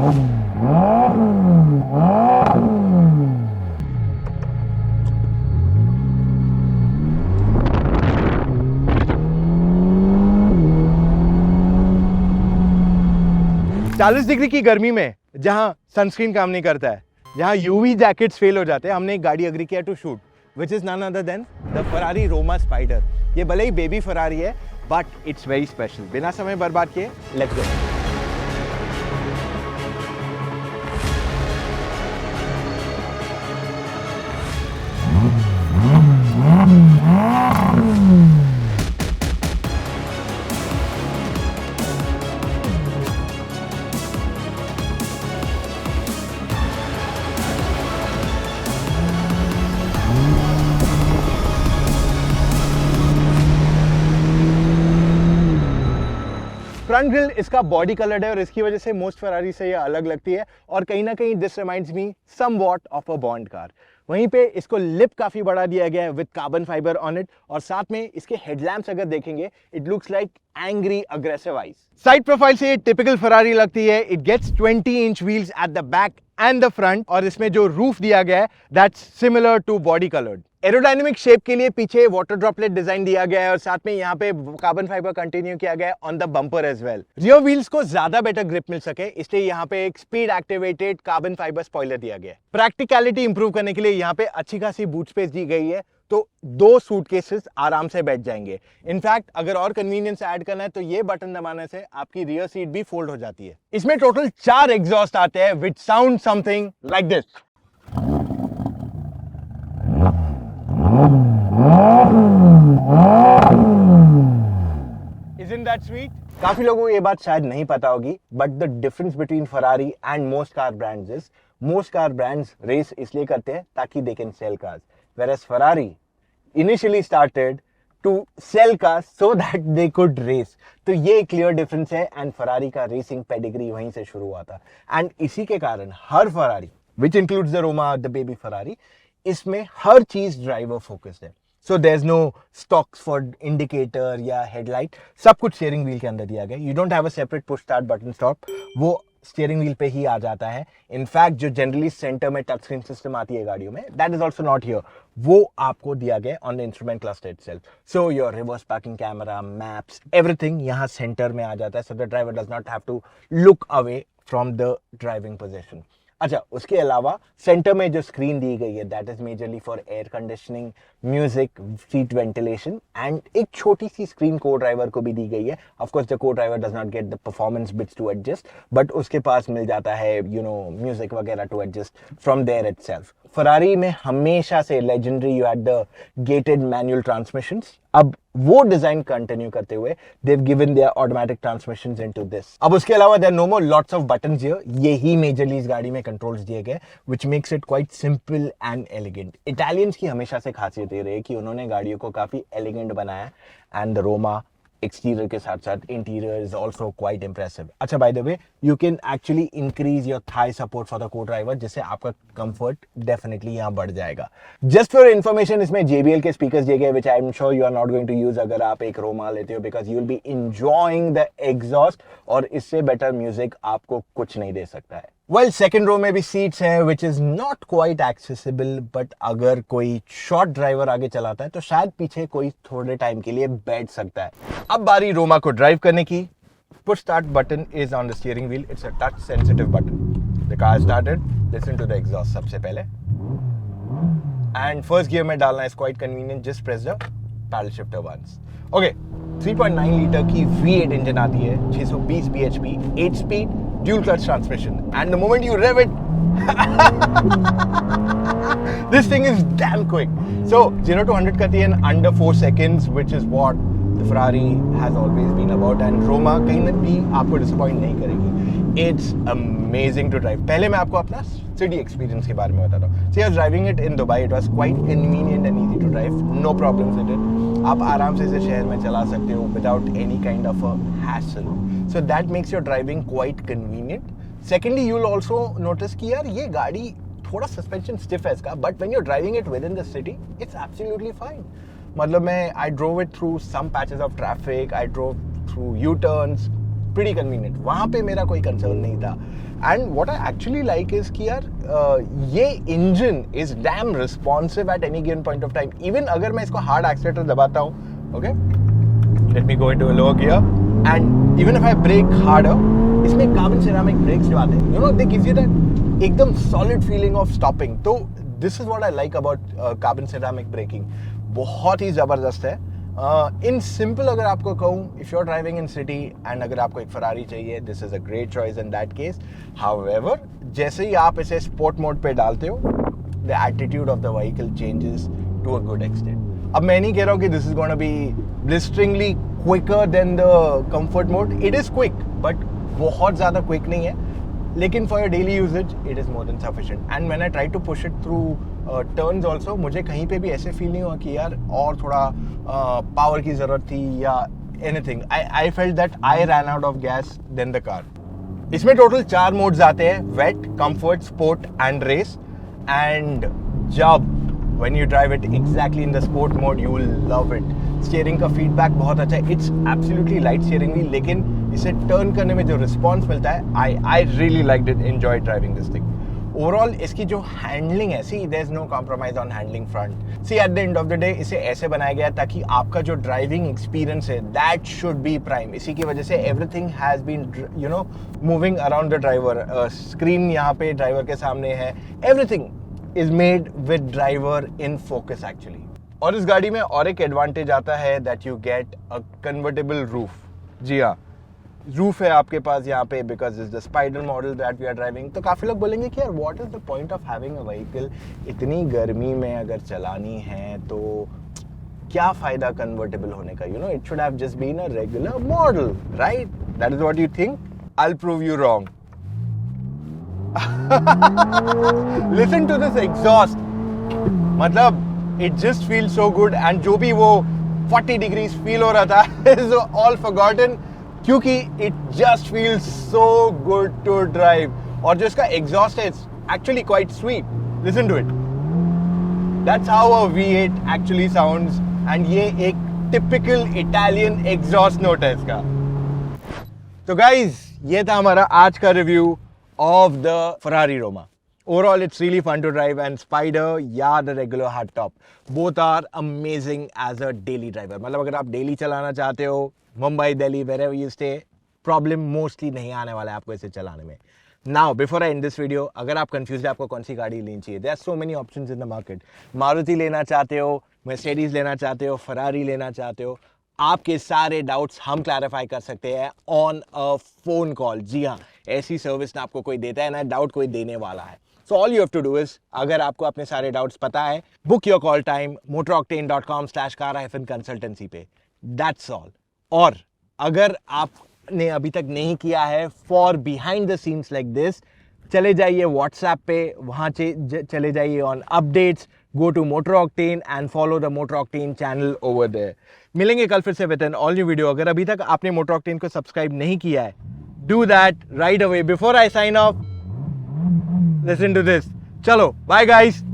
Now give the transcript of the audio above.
चालीस डिग्री की गर्मी में जहां सनस्क्रीन काम नहीं करता है, जहां यूवी जैकेट्स फेल हो जाते हैं, हमने एक गाड़ी अग्री किया to shoot, which is none other than the Ferrari Roma Spider. ये भले ही बेबी फरारी है, बट इट्स वेरी स्पेशल। बिना समय बर्बाद किए लेट्स गो। फ्रंट ग्रिल इसका बॉडी कलर्ड है और इसकी वजह से मोस्ट फरारी से ये अलग लगती है और कहीं ना कहीं this reminds me somewhat of a Bond car. वहीं पे इसको लिप काफी बड़ा दिया गया है with carbon fibre on it और साथ में इसके हेडलैम्प्स अगर देखेंगे it looks like angry aggressive eyes. Side profile से ये टिपिकल फरारी लगती है। It gets 20 inch wheels at the back and the front और इसमें जो रूफ दिया गया है that's similar to body coloured. Aerodynamic shape के लिए पीछे वाटर ड्रॉपलेट डिजाइन दिया गया है और साथ में यहाँ पे कार्बन फाइबर कंटिन्यू किया गया है on the bumper as well. Rear wheels को ज्यादा बेटर ग्रिप मिल सके इसलिए यहाँ पे एक speed activated carbon fibre spoiler दिया गया है। प्रैक्टिकलिटी इंप्रूव करने के लिए यहाँ पे अच्छी खासी बूट स्पेस दी गई है तो 2 सूटकेसेस आराम से बैठ जाएंगे। इनफैक्ट अगर और कन्वीनियंस ऐड करना है तो ये बटन दबाने से आपकी रियर सीट भी फोल्ड हो जाती है। इसमें टोटल 4 एग्जॉस्ट आते हैं विच sound something like this. Isn't that sweet? काफी लोगों को ये बात शायद नहीं पता होगी but the difference between Ferrari and most car brands is most car brands race इसलिए करते हैं ताकि they can sell cars, whereas Ferrari initially started to sell cars so that they could race। तो ये क्लियर डिफरेंस है and Ferrari का racing pedigree वहीं से शुरू हुआ था एंड इसी के कारण हर Ferrari which includes the Roma the baby Ferrari इसमें हर चीज ड्राइवर फोकस्ड है। So there is no stalks for indicator या हेडलाइट, सब कुछ स्टीयरिंग व्हील के अंदर दिया गया। You don't have a separate push start button stop, वो स्टीयरिंग व्हील पे ही आ जाता है। इनफैक्ट जो जनरली सेंटर में टच स्क्रीन सिस्टम आती है गाड़ियों में that is also not here, वो आपको दिया गया on the instrument cluster itself. So your reverse parking camera, maps, everything यहाँ सेंटर में आ जाता है so the driver does not have to look away from the driving position. अच्छा, उसके अलावा सेंटर में जो स्क्रीन दी गई है that is majorly for air conditioning, music, seat ventilation and एक छोटी सी स्क्रीन को ड्राइवर को भी दी गई है। ऑफ कोर्स द को driver does not get the performance bits to adjust but उसके पास मिल जाता है यू नो म्यूजिक वगैरह to adjust from there itself. Ferrari में हमेशा से legendary you had the gated manual transmissions, अब वो डिजाइन कंटिन्यू करते हुए they've given their automatic transmissions into this। अब उसके अलावा there are no more lots of buttons here, यही मेजरली इस गाड़ी में कंट्रोल्स दिए गए which makes it quite simple and elegant। Italians की हमेशा से खासियत ये रही कि उन्होंने गाड़ियों को काफी एलिगेंट बनाया एंड द रोमा एक्सटीरियर के साथ साथ interior is also quite impressive. अच्छा, by the way you can actually increase your thigh support for the को ड्राइवर जिससे आपका कंफर्ट डेफिनेटली यहाँ बढ़ जाएगा। जस्ट फॉर इन्फॉर्मेशन इसमें JBL के स्पीकर्स दिए गए which I am sure you are not going to use अगर आप एक रोमा लेते हो because you will be enjoying the exhaust और इससे बेटर म्यूजिक आपको कुछ नहीं दे सकता है। वेल, सेकंड रो में भी सीट्स हैं which is not quite accessible but अगर कोई शॉर्ट ड्राइवर आगे चलाता है तो शायद पीछे कोई थोड़े टाइम के लिए बैठ सकता है। अब बारी रोमा को ड्राइव करने की। Push start button is on the steering wheel, it's a touch sensitive button. The car started, listen to the exhaust सबसे पहले एंड फर्स्ट गियर में डालना is quite convenient, just press the paddle shifter once. Okay, 3.9 litre की V8 engine आती है, 620 bhp, 8 speed dual clutch transmission and the moment you rev it this thing is damn quick। So 0 to 100 करती है in under 4 seconds which is what the Ferrari has always been about and Roma कहीं ना भी आपको disappoint नहीं करेगी। It's amazing to drive। पहले मैं आपको अपना city experience के बारे में बताता हूँ। So I was driving it in Dubai, it was quite convenient and easy to drive, no problems with it। आप आराम से इसे शहर में चला सकते हो without any kind of a hassle। So that makes your driving quite convenient। Secondly, you'll also notice कि यार ये गाड़ी थोड़ा सस्पेंशन स्टिफ है इसका but when you are driving it within the city it's absolutely fine. मतलब मैं I drove it through some patches of traffic, I drove through U turns, pretty convenient. वहाँ पे मेरा कोई कंसर्न नहीं था. And what I actually like is कि यार ये engine is damn responsive at any given point of time. Even अगर मैं इसको hard accelerator दबाता हूँ, okay? Let me go into a lower gear. And even if I brake harder, इसमें carbon ceramic brakes जो आते हैं, you know, they give you that एकदम solid feeling of stopping. तो this is what I like about carbon ceramic braking. बहुत ही ज़बरदस्त है. In simple अगर आपको कहूँ, if you're driving in city and अगर आपको एक Ferrari चाहिए, this is a great choice in that case. However, जैसे ही आप इसे sport mode पे डालते हो, the attitude of the vehicle changes to a good extent. अब मैं नहीं कह रहा हूँ कि this is going to be blisteringly quicker than the comfort mode. It is quick, but बहुत ज़्यादा quick नहीं है. लेकिन for your daily usage, it is more than sufficient. And when I try to push it through turns also, मुझे कहीं पे भी ऐसे feel नहीं हुआ कि यार और थोड़ा power की ज़रूरत थी या anything. I felt that I ran out of gas than the car. इसमें टोटल 4 मोड्स आते हैं, wet, comfort, sport and race. And जब when you drive it exactly in the sport mode, you will love it. Steering का feedback बहुत अच्छा है. It's absolutely light steering भी, लेकिन इसे टर्न करने में जो रिस्पॉन्स मिलता है, I really liked it, enjoy driving this thing. Overall इसकी जो हैंडलिंग है, see there is no compromise on handling front. See at the end of the day इसे ऐसे बनाया गया ताकि आपका जो ड्राइविंग एक्सपीरियंस है, दैट शुड बी प्राइम. इसी की वजह से everything has been you know moving around the driver. Screen यहाँ पे ड्राइवर के सामने है. Everything is made with driver in focus actually. और इस गाड़ी में और एक एडवांटेज आता है that you get a convertible roof. जी हाँ, रूफ है आपके पास यहाँ पे because it's the spider model that we are driving. तो काफ़ी लोग बोलेंगे कि यार what is the point of having a vehicle? इतनी गर्मी में अगर चलानी है तो क्या फ़ायदा कन्वर्टेबल होने का? You know, it should have just been a regular model, right? That is what you think? I'll prove you wrong. Listen to this exhaust. मतलब it just feels so good. And जो भी वो 40 degrees feel हो रहा था is all forgotten, क्योंकि it just feels so good to drive. और जो इसका exhaust है, it's actually quite sweet. Listen to it. That's how a V8 actually sounds. And ये एक typical Italian exhaust note है इसका. तो guys, ये था हमारा आज का review of the Ferrari Roma. Overall, it's really fun to drive, and Spider या the regular hardtop, both are amazing as a daily driver. मतलब अगर आप daily चलाना चाहते हो, Mumbai, Delhi, wherever you stay, problem mostly नहीं आने वाला है आपको इसे चलाने में. Now, before I end this video, अगर आप confused है आपको कौन सी गाड़ी लेनी चाहिए, there are so many options in the market. Maruti लेना चाहते हो, Mercedes लेना चाहते हो, Ferrari लेना चाहते हो, आपके सारे डाउट्स हम क्लैरिफाई कर सकते हैं ऑन अ फोन कॉल. जी हाँ, ऐसी सर्विस ना आपको कोई देता है ना डाउट कोई देने वाला है. So all you have to do is, अगर आपको अपने सारे डाउट्स पता है, book your call time motoroctane.com/car-consultancy पे. That's all. और अगर आपने अभी तक नहीं किया है for behind the scenes like this, चले जाइए व्हाट्सएप पे, वहाँ चले जाइए on updates, go to MotorOctane and follow the MotorOctane channel over there. मिलेंगे कल फिर से with an all new video. अगर अभी तक आपने MotorOctane को सब्सक्राइब नहीं किया है, do that right away before I sign off. Listen to this. चलो, bye guys.